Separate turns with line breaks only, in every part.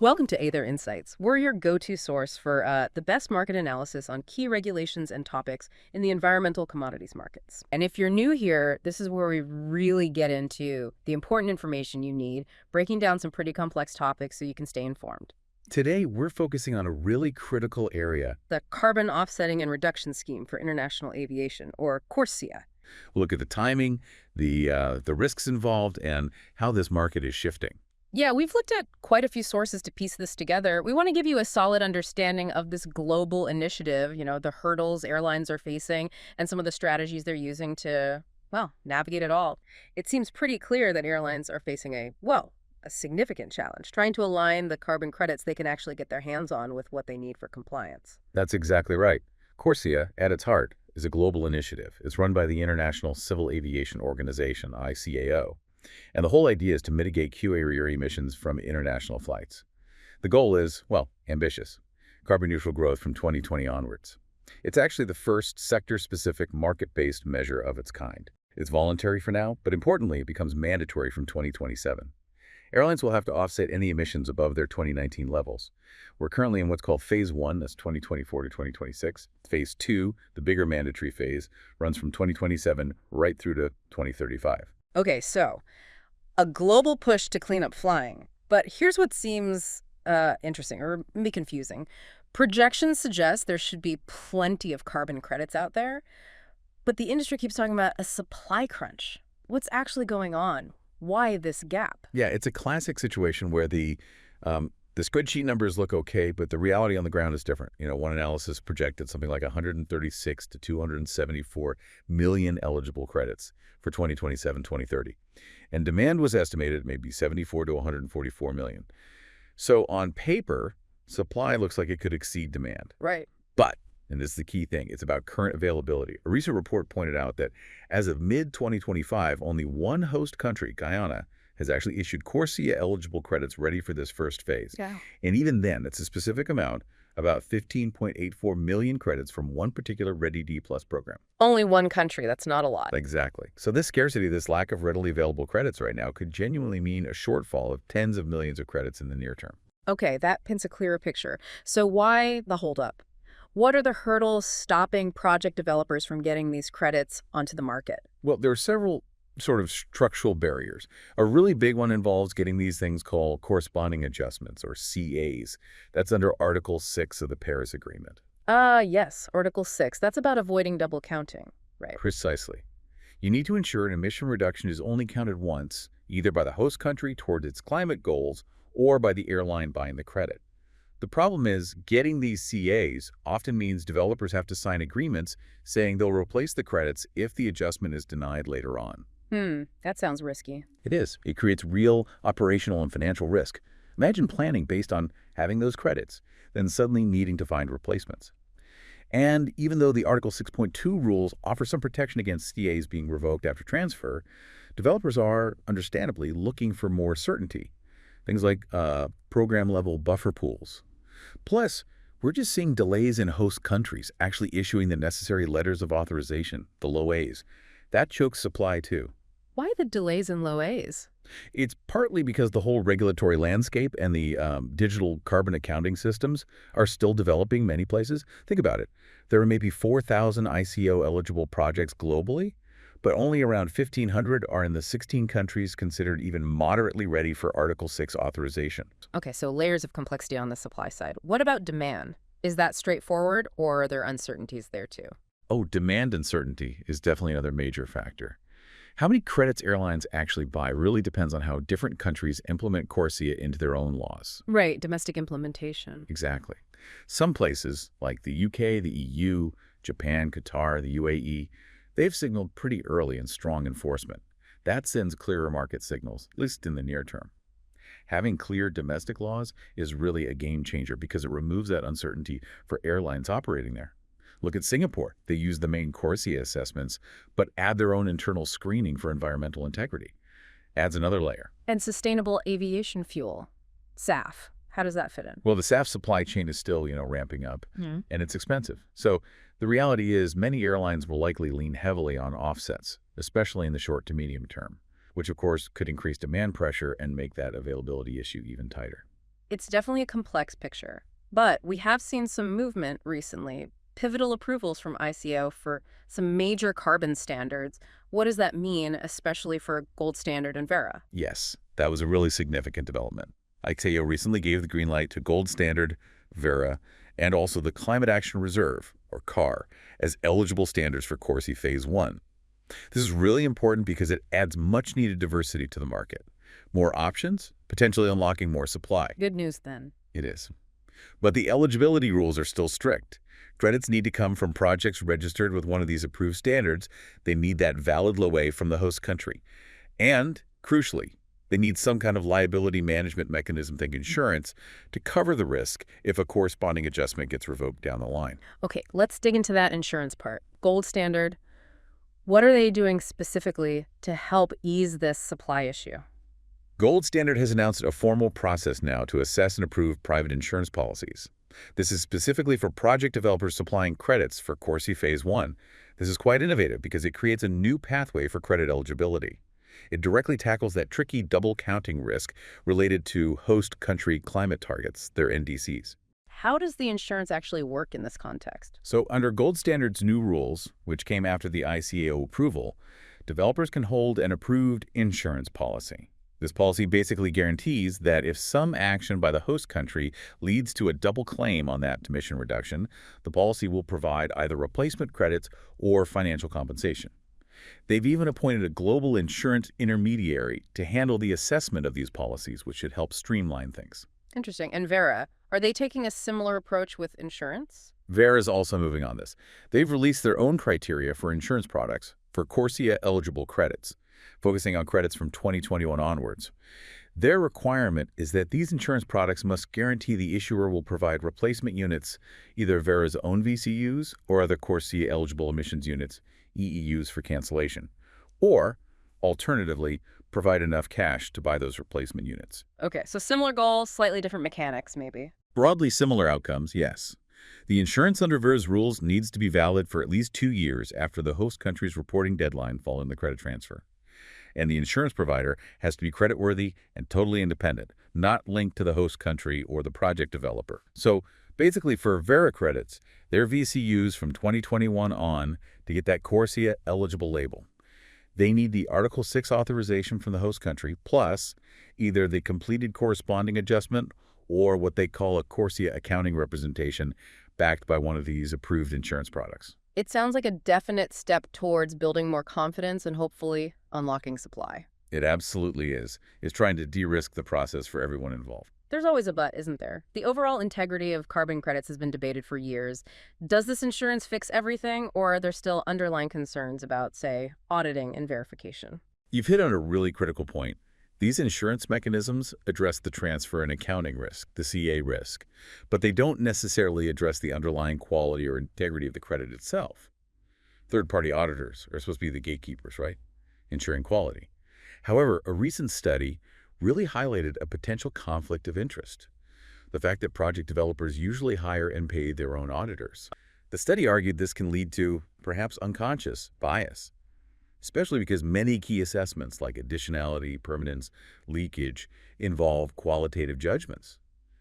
Welcome to Aither Insights. We're your go-to source for the best market analysis on key regulations and topics in the environmental commodities markets. And if you're new here, this is where we really get into the important information you need, breaking down some pretty complex topics so you can stay informed.
Today, we're focusing on a really critical area.
The Carbon Offsetting and Reduction Scheme for International Aviation, or CORSIA.
We'll look at the timing, the risks involved, and how this market is shifting.
Yeah, we've looked at quite a few sources to piece this together. We want to give you a solid understanding of this global initiative, the hurdles airlines are facing and some of the strategies they're using to, well, navigate it all. It seems pretty clear that airlines are facing a significant challenge, trying to align the carbon credits they can actually get their hands on with what they need for compliance.
That's exactly right. CORSIA, at its heart, is a global initiative. It's run by the International Civil Aviation Organization, ICAO. And the whole idea is to mitigate 𝐤𝐴 emissions from international flights. The goal is, well, ambitious. Carbon neutral growth from 2020 onwards. It's actually the first sector-specific market-based measure of its kind. It's voluntary for now, but importantly, it becomes mandatory from 2027. Airlines will have to offset any emissions above their 2019 levels. We're currently in what's called Phase 1, that's 2024 to 2026. Phase 2, the bigger mandatory phase, runs from 2027 right through to 2035.
Okay, so a global push to clean up flying. But here's what seems interesting, or maybe confusing. Projections suggest there should be plenty of carbon credits out there, but the industry keeps talking about a supply crunch. What's actually going on? Why this gap?
Yeah, it's a classic situation where the spreadsheet numbers look okay, but the reality on the ground is different. One analysis projected something like 136 to 274 million eligible credits for 2027, 2030. And demand was estimated maybe 74 to 144 million. So on paper, supply looks like it could exceed demand.
Right.
But, and this is the key thing, it's about current availability. A recent report pointed out that as of mid-2025, only one host country, Guyana, has actually issued CORSIA-eligible credits ready for this first phase.
Yeah.
And even then, it's a specific amount, about 15.84 million credits from one particular READY-D Plus program.
Only one country. That's not a lot.
Exactly. So this scarcity, this lack of readily available credits right now could genuinely mean a shortfall of tens of millions of credits in the near term.
Okay, that paints a clearer picture. So why the holdup? What are the hurdles stopping project developers from getting these credits onto the market?
Well, there are several sort of structural barriers. A really big one involves getting these things called corresponding adjustments, or CAs. That's under Article 6 of the Paris Agreement.
Yes, Article 6. That's about avoiding double counting, right?
Precisely. You need to ensure an emission reduction is only counted once, either by the host country towards its climate goals or by the airline buying the credit. The problem is, getting these CAs often means developers have to sign agreements saying they'll replace the credits if the adjustment is denied later on.
That sounds risky.
It is. It creates real operational and financial risk. Imagine planning based on having those credits, then suddenly needing to find replacements. And even though the Article 6.2 rules offer some protection against CAs being revoked after transfer, developers are, understandably, looking for more certainty. Things like program-level buffer pools. Plus, we're just seeing delays in host countries actually issuing the necessary letters of authorization, the low A's. That chokes supply, too.
Why the delays in low A's?
It's partly because the whole regulatory landscape and the digital carbon accounting systems are still developing many places. Think about it. There are maybe 4,000 ICO-eligible projects globally, but only around 1,500 are in the 16 countries considered even moderately ready for Article 6 authorization.
Okay, so layers of complexity on the supply side. What about demand? Is that straightforward, or are there uncertainties there too?
Oh, demand uncertainty is definitely another major factor. How many credits airlines actually buy really depends on how different countries implement CORSIA into their own laws.
Right, domestic implementation.
Exactly. Some places, like the UK, the EU, Japan, Qatar, the UAE, they've signaled pretty early and strong enforcement. That sends clearer market signals, at least in the near term. Having clear domestic laws is really a game changer because it removes that uncertainty for airlines operating there. Look at Singapore. They use the main CORSIA assessments, but add their own internal screening for environmental integrity. Adds another layer.
And sustainable aviation fuel, SAF. How does that fit in?
Well, the SAF supply chain is still, ramping up, and it's expensive. So the reality is many airlines will likely lean heavily on offsets, especially in the short to medium term, which of course could increase demand pressure and make that availability issue even tighter.
It's definitely a complex picture, but we have seen some movement recently, pivotal approvals from ICAO for some major carbon standards. What does that mean, especially for Gold Standard and Verra?
Yes, that was a really significant development. ICAO recently gave the green light to Gold Standard, Verra, and also the Climate Action Reserve, or CAR, as eligible standards for CORSIA Phase 1. This is really important because it adds much-needed diversity to the market. More options, potentially unlocking more supply.
Good news then.
It is. But the eligibility rules are still strict. Credits need to come from projects registered with one of these approved standards. They need that valid LOA from the host country. And, crucially, they need some kind of liability management mechanism, think insurance, to cover the risk if a corresponding adjustment gets revoked down the line.
Okay, let's dig into that insurance part. Gold Standard, what are they doing specifically to help ease this supply issue?
Gold Standard has announced a formal process now to assess and approve private insurance policies. This is specifically for project developers supplying credits for CORSIA Phase 1. This is quite innovative because it creates a new pathway for credit eligibility. It directly tackles that tricky double counting risk related to host country climate targets, their NDCs.
How does the insurance actually work in this context?
So under Gold Standard's new rules, which came after the ICAO approval, developers can hold an approved insurance policy. This policy basically guarantees that if some action by the host country leads to a double claim on that emission reduction, the policy will provide either replacement credits or financial compensation. They've even appointed a global insurance intermediary to handle the assessment of these policies, which should help streamline things.
Interesting. And Verra, are they taking a similar approach with insurance?
Verra is also moving on this. They've released their own criteria for insurance products for CORSIA-eligible credits, focusing on credits from 2021 onwards. Their requirement is that these insurance products must guarantee the issuer will provide replacement units, either Verra's own VCUs or other CORSIA-eligible emissions units, EEUs for cancellation, or, alternatively, provide enough cash to buy those replacement units.
Okay, so similar goals, slightly different mechanics, maybe.
Broadly similar outcomes, yes. The insurance under Verra's rules needs to be valid for at least 2 years after the host country's reporting deadline following the credit transfer. And the insurance provider has to be creditworthy and totally independent, not linked to the host country or the project developer. So basically for Verra credits, their VCUs from 2021 on to get that CORSIA-eligible label. They need the Article 6 authorization from the host country, plus either the completed corresponding adjustment or what they call a CORSIA accounting representation backed by one of these approved insurance products.
It sounds like a definite step towards building more confidence and hopefully unlocking supply.
It absolutely is. It's trying to de-risk the process for everyone involved.
There's always a but, isn't there? The overall integrity of carbon credits has been debated for years. Does this insurance fix everything, or are there still underlying concerns about, say, auditing and verification?
You've hit on a really critical point. These insurance mechanisms address the transfer and accounting risk, the CA risk, but they don't necessarily address the underlying quality or integrity of the credit itself. Third-party auditors are supposed to be the gatekeepers, right? Ensuring quality. However, a recent study really highlighted a potential conflict of interest. The fact that project developers usually hire and pay their own auditors. The study argued this can lead to, perhaps unconscious, bias, especially because many key assessments like additionality, permanence, leakage involve qualitative judgments.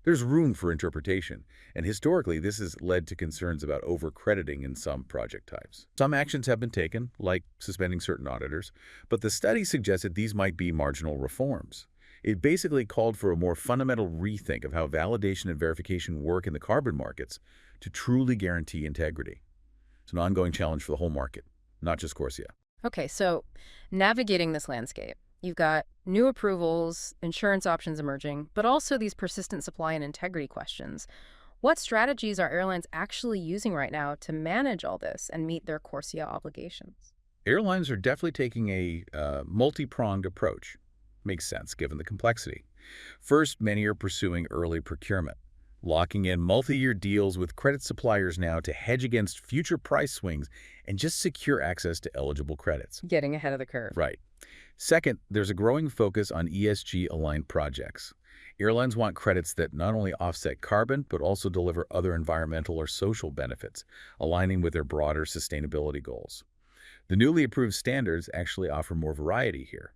There's room for interpretation, and historically this has led to concerns about over-crediting in some project types. Some actions have been taken, like suspending certain auditors, but the study suggested these might be marginal reforms. It basically called for a more fundamental rethink of how validation and verification work in the carbon markets to truly guarantee integrity. It's an ongoing challenge for the whole market, not just CORSIA.
Okay, so navigating this landscape, you've got new approvals, insurance options emerging, but also these persistent supply and integrity questions. What strategies are airlines actually using right now to manage all this and meet their CORSIA obligations?
Airlines are definitely taking a multi-pronged approach. Makes sense given the complexity. First, many are pursuing early procurement, locking in multi-year deals with credit suppliers now to hedge against future price swings and just secure access to eligible credits.
Getting ahead of the curve.
Right. Second, there's a growing focus on ESG-aligned projects. Airlines want credits that not only offset carbon, but also deliver other environmental or social benefits, aligning with their broader sustainability goals. The newly approved standards actually offer more variety here.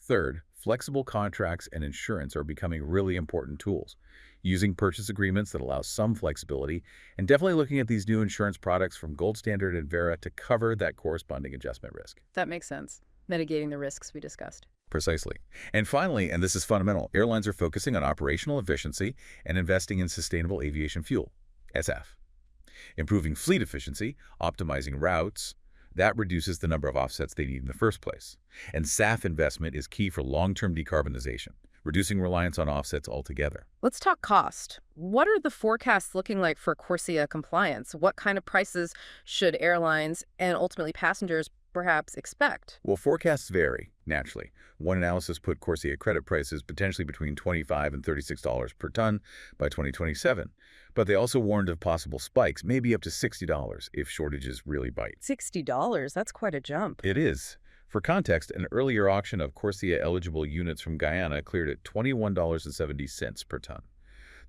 Third, flexible contracts and insurance are becoming really important tools. Using purchase agreements that allow some flexibility, and definitely looking at these new insurance products from Gold Standard and Verra to cover that corresponding adjustment risk.
That makes sense. Mitigating the risks we discussed.
Precisely. And finally, and this is fundamental, airlines are focusing on operational efficiency and investing in sustainable aviation fuel, SF. Improving fleet efficiency, optimizing routes, that reduces the number of offsets they need in the first place. And SAF investment is key for long-term decarbonization, reducing reliance on offsets altogether.
Let's talk cost. What are the forecasts looking like for CORSIA compliance? What kind of prices should airlines and ultimately passengers perhaps expect?
Well, forecasts vary, naturally. One analysis put CORSIA credit prices potentially between $25 and $36 per ton by 2027. But they also warned of possible spikes, maybe up to $60 if shortages really bite.
$60? That's quite a jump.
It is. For context, an earlier auction of CORSIA-eligible units from Guyana cleared at $21.70 per ton.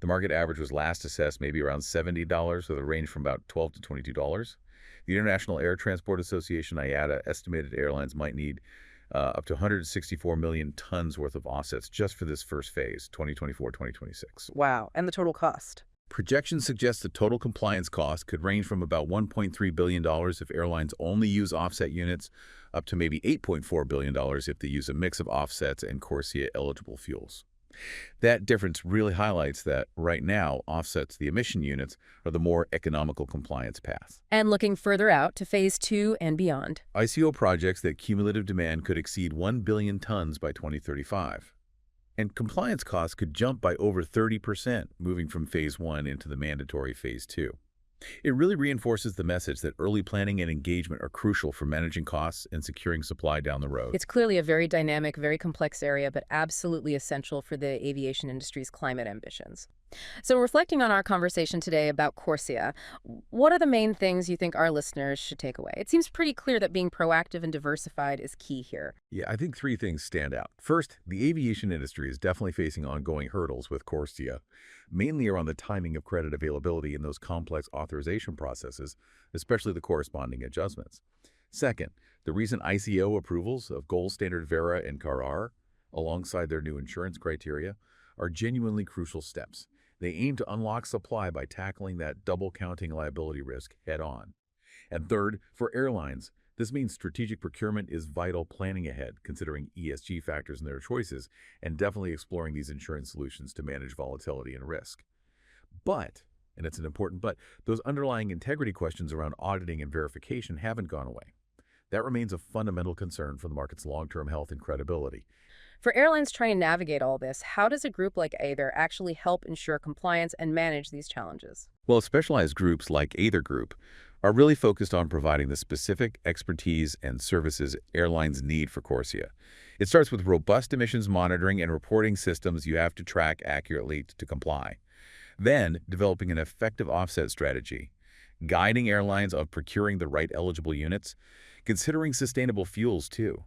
The market average was last assessed maybe around $70, with a range from about $12 to $22. The International Air Transport Association, IATA, estimated airlines might need up to 164 million tons worth of offsets just for this first phase, 2024-2026.
Wow. And the total cost?
Projections suggest the total compliance cost could range from about $1.3 billion if airlines only use offset units, up to maybe $8.4 billion if they use a mix of offsets and CORSIA-eligible fuels. That difference really highlights that right now, offsets, the emission units, are the more economical compliance path.
And looking further out to phase 2 and beyond.
ICO projects that cumulative demand could exceed 1 billion tons by 2035. And compliance costs could jump by over 30%, moving from phase 1 into the mandatory phase 2. It really reinforces the message that early planning and engagement are crucial for managing costs and securing supply down the road.
It's clearly a very dynamic, very complex area, but absolutely essential for the aviation industry's climate ambitions. So reflecting on our conversation today about CORSIA, what are the main things you think our listeners should take away? It seems pretty clear that being proactive and diversified is key here.
Yeah, I think three things stand out. First, the aviation industry is definitely facing ongoing hurdles with CORSIA, mainly around the timing of credit availability in those complex authorization processes, especially the corresponding adjustments. Second, the recent ICO approvals of Gold Standard Verra and CAR, alongside their new insurance criteria, are genuinely crucial steps. They aim to unlock supply by tackling that double-counting liability risk head-on. And third, for airlines, this means strategic procurement is vital planning ahead, considering ESG factors in their choices, and definitely exploring these insurance solutions to manage volatility and risk. But, and it's an important but, those underlying integrity questions around auditing and verification haven't gone away. That remains a fundamental concern for the market's long-term health and credibility.
For airlines trying to navigate all this, how does a group like Aither actually help ensure compliance and manage these challenges?
Well, specialized groups like Aither Group are really focused on providing the specific expertise and services airlines need for CORSIA. It starts with robust emissions monitoring and reporting systems you have to track accurately to comply. Then, developing an effective offset strategy, guiding airlines on procuring the right eligible units, considering sustainable fuels too.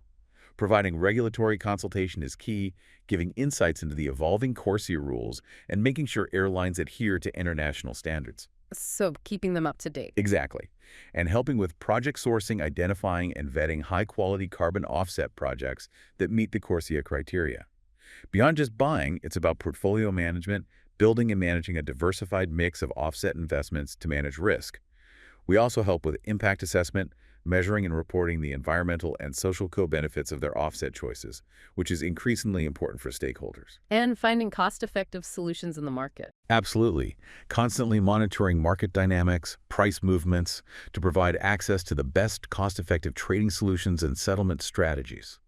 Providing regulatory consultation is key, giving insights into the evolving CORSIA rules, and making sure airlines adhere to international standards.
So keeping them up to date.
Exactly. And helping with project sourcing, identifying, and vetting high-quality carbon offset projects that meet the CORSIA criteria. Beyond just buying, it's about portfolio management, building and managing a diversified mix of offset investments to manage risk. We also help with impact assessment, measuring and reporting the environmental and social co-benefits of their offset choices, which is increasingly important for stakeholders.
And finding cost-effective solutions in the market.
Absolutely. Constantly monitoring market dynamics, price movements, to provide access to the best cost-effective trading solutions and settlement strategies.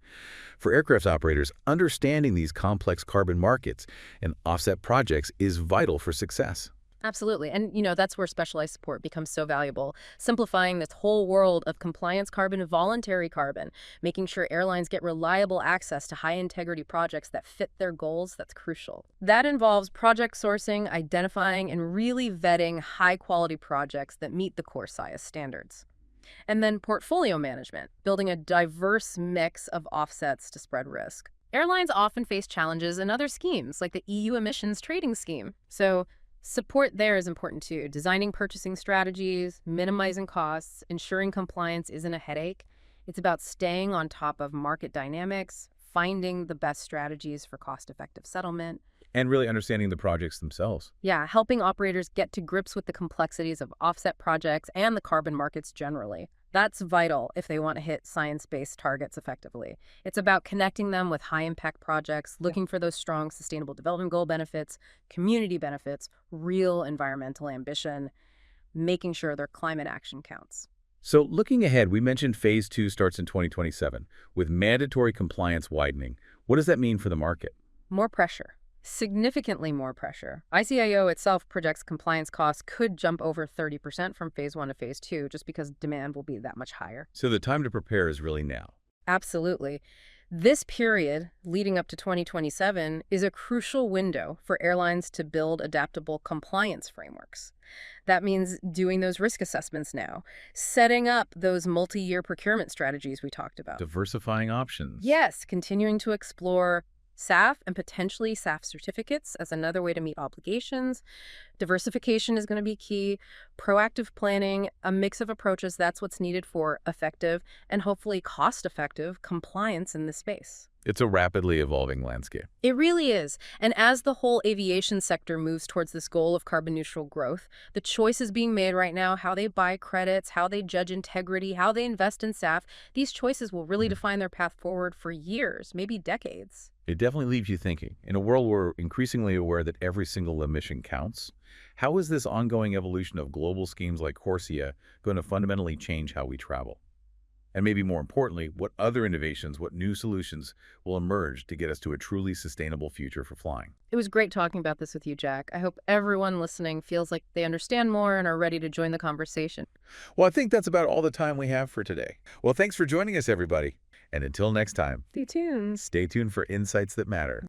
For aircraft operators, understanding these complex carbon markets and offset projects is vital for success.
Absolutely. And, that's where specialized support becomes so valuable, simplifying this whole world of compliance carbon and voluntary carbon, making sure airlines get reliable access to high-integrity projects that fit their goals. That's crucial. That involves project sourcing, identifying, and really vetting high-quality projects that meet the CORSIA standards. And then portfolio management, building a diverse mix of offsets to spread risk. Airlines often face challenges in other schemes, like the EU emissions trading scheme. So support there is important too, designing purchasing strategies, minimizing costs, ensuring compliance isn't a headache. It's about staying on top of market dynamics, finding the best strategies for cost-effective settlement.
And really understanding the projects themselves.
Yeah, helping operators get to grips with the complexities of offset projects and the carbon markets generally. That's vital if they want to hit science-based targets effectively. It's about connecting them with high-impact projects, looking for those strong Sustainable Development Goal benefits, community benefits, real environmental ambition, making sure their climate action counts.
So looking ahead, we mentioned Phase 2 starts in 2027, with mandatory compliance widening. What does that mean for the market?
More pressure. Significantly more pressure. ICAO itself projects compliance costs could jump over 30% from Phase 1 to Phase 2 just because demand will be that much higher.
So the time to prepare is really now.
Absolutely. This period, leading up to 2027, is a crucial window for airlines to build adaptable compliance frameworks. That means doing those risk assessments now, setting up those multi-year procurement strategies we talked about.
Diversifying options.
Yes, continuing to explore SAF and potentially SAF certificates as another way to meet obligations. Diversification is going to be key. Proactive planning, a mix of approaches, that's what's needed for effective and hopefully cost-effective compliance in this space.
It's a rapidly evolving landscape.
It really is. And as the whole aviation sector moves towards this goal of carbon neutral growth, the choices being made right now, how they buy credits, how they judge integrity, how they invest in SAF, these choices will really define their path forward for years, maybe decades.
It definitely leaves you thinking. In a world where we're increasingly aware that every single emission counts, how is this ongoing evolution of global schemes like CORSIA going to fundamentally change how we travel? And maybe more importantly, what other innovations, what new solutions will emerge to get us to a truly sustainable future for flying?
It was great talking about this with you, Jack. I hope everyone listening feels like they understand more and are ready to join the conversation.
Well, I think that's about all the time we have for today. Well, thanks for joining us, everybody. And until next time,
Stay tuned.
stay tuned for insights that matter.